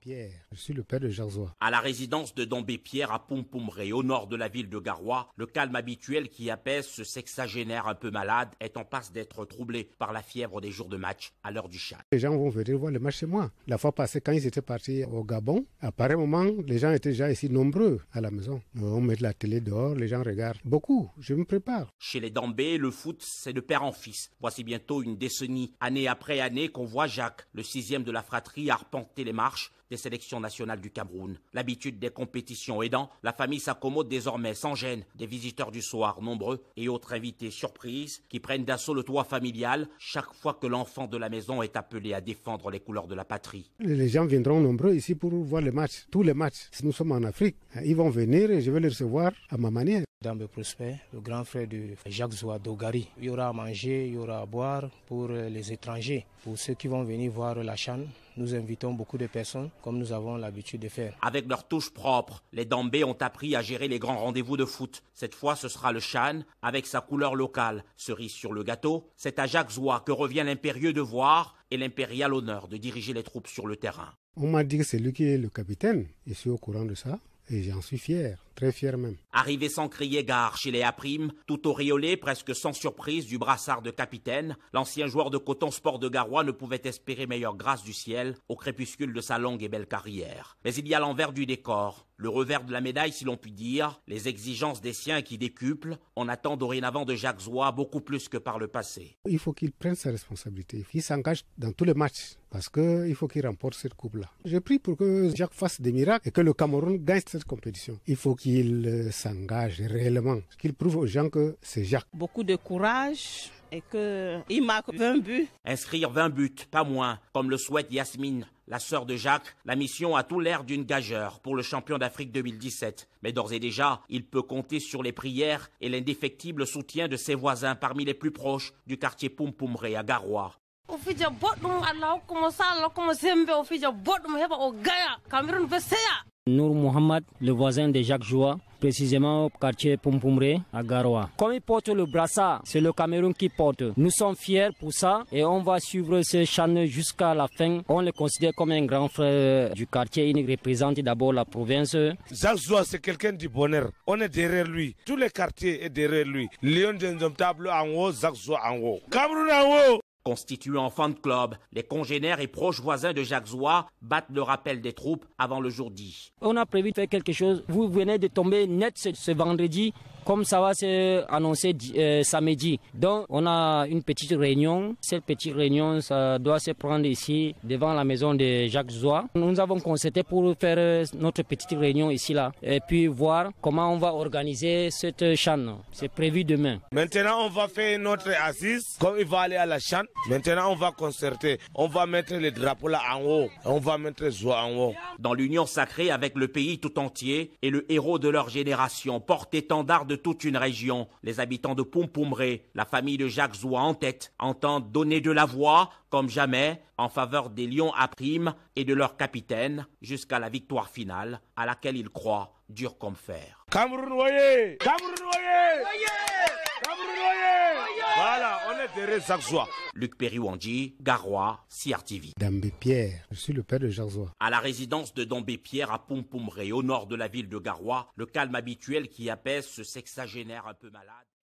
Pierre, je suis le père de Jacques Zoua. À la résidence de Dombé Pierre à Pompomré, au nord de la ville de Garoua, le calme habituel qui apaise ce sexagénaire un peu malade est en passe d'être troublé par la fièvre des jours de match à l'heure du chat. Les gens vont venir voir le match chez moi. La fois passée, quand ils étaient partis au Gabon, à pareil moment, les gens étaient déjà ici nombreux à la maison. On met la télé dehors, les gens regardent. Beaucoup, je me prépare. Chez les Dombé, le foot, c'est de père en fils. Voici bientôt une décennie, année après année, qu'on voit Jacques, le 6e de la fratrie, arpenter les marches des sélections nationales du Cameroun. L'habitude des compétitions aidant, la famille s'accommode désormais sans gêne des visiteurs du soir nombreux et autres invités surprises qui prennent d'assaut le toit familial chaque fois que l'enfant de la maison est appelé à défendre les couleurs de la patrie. Les gens viendront nombreux ici pour voir les matchs, tous les matchs. Si nous sommes en Afrique, ils vont venir et je vais les recevoir à ma manière. Dambé Prosper, le grand frère de Jacques Zoua d'Ogari. Il y aura à manger, il y aura à boire pour les étrangers. Pour ceux qui vont venir voir la CHAN, nous invitons beaucoup de personnes comme nous avons l'habitude de faire. Avec leur touche propre, les Dombé ont appris à gérer les grands rendez-vous de foot. Cette fois, ce sera le CHAN avec sa couleur locale. Cerise sur le gâteau, c'est à Jacques Zoua que revient l'impérieux devoir et l'impérial honneur de diriger les troupes sur le terrain. On m'a dit que c'est lui qui est le capitaine. Je suis au courant de ça. Et j'en suis fier, très fier même. Arrivé sans crier gare chez les A', tout auréolé, presque sans surprise, du brassard de capitaine, l'ancien joueur de Coton Sport de Garoua ne pouvait espérer meilleure grâce du ciel au crépuscule de sa longue et belle carrière. Mais il y a l'envers du décor, le revers de la médaille si l'on peut dire, les exigences des siens qui décuplent. On attend dorénavant de Jacques Zoua beaucoup plus que par le passé. Il faut qu'il prenne sa responsabilité, il s'engage dans tous les matchs. Parce qu'il faut qu'il remporte cette coupe-là. Je prie pour que Jacques fasse des miracles et que le Cameroun gagne cette compétition. Il faut qu'il s'engage réellement, qu'il prouve aux gens que c'est Jacques. Beaucoup de courage et qu'il marque 20 buts. Inscrire 20 buts, pas moins, comme le souhaite Yasmine, la sœur de Jacques. La mission a tout l'air d'une gageure pour le champion d'Afrique 2017. Mais d'ores et déjà, il peut compter sur les prières et l'indéfectible soutien de ses voisins parmi les plus proches du quartier Pompomré à Garoua. Nour Mohamed, le voisin de Jacques Zoua, précisément au quartier Pompomré à Garoua. Comme il porte le brassard, c'est le Cameroun qui porte. Nous sommes fiers pour ça et on va suivre ce CHAN jusqu'à la fin. On le considère comme un grand frère du quartier. Il représente d'abord la province. Jacques Zoua, c'est quelqu'un du bonheur. On est derrière lui. Tous les quartiers sont derrière lui. Lion d'Indomptable en haut, Jacques Zoua en haut. Cameroun en haut. Constitués en fan club, les congénères et proches voisins de Jacques Zoua battent le rappel des troupes avant le jour dit. On a prévu de faire quelque chose. Vous venez de tomber net ce vendredi, comme ça va se annoncer samedi. Donc on a une petite réunion. Cette petite réunion, ça doit se prendre ici, devant la maison de Jacques Zoua. Nous avons concerté pour faire notre petite réunion ici là, et puis voir comment on va organiser cette CHAN. C'est prévu demain. Maintenant on va faire notre assise, comme il va aller à la CHAN. Maintenant on va concerter, on va mettre les drapeaux là en haut, on va mettre Zoua en haut. Dans l'union sacrée avec le pays tout entier et le héros de leur génération, porte-étendard de toute une région, les habitants de Pompomré, la famille de Jacques Zoua en tête, entendent donner de la voix, comme jamais, en faveur des Lions A' et de leur capitaine, jusqu'à la victoire finale, à laquelle ils croient dur comme fer. Cameroun, voyez! Cameroun, voyez! Cameroun, voyez! Voilà, on est derrière Jacques Zoua. Luc Periwandji, Garoua, CRTV. Dambé Pierre, je suis le père de Jacques Zoua. À la résidence de Dombé Pierre à Pompomré, au nord de la ville de Garoua, le calme habituel qui apaise ce sexagénaire un peu malade.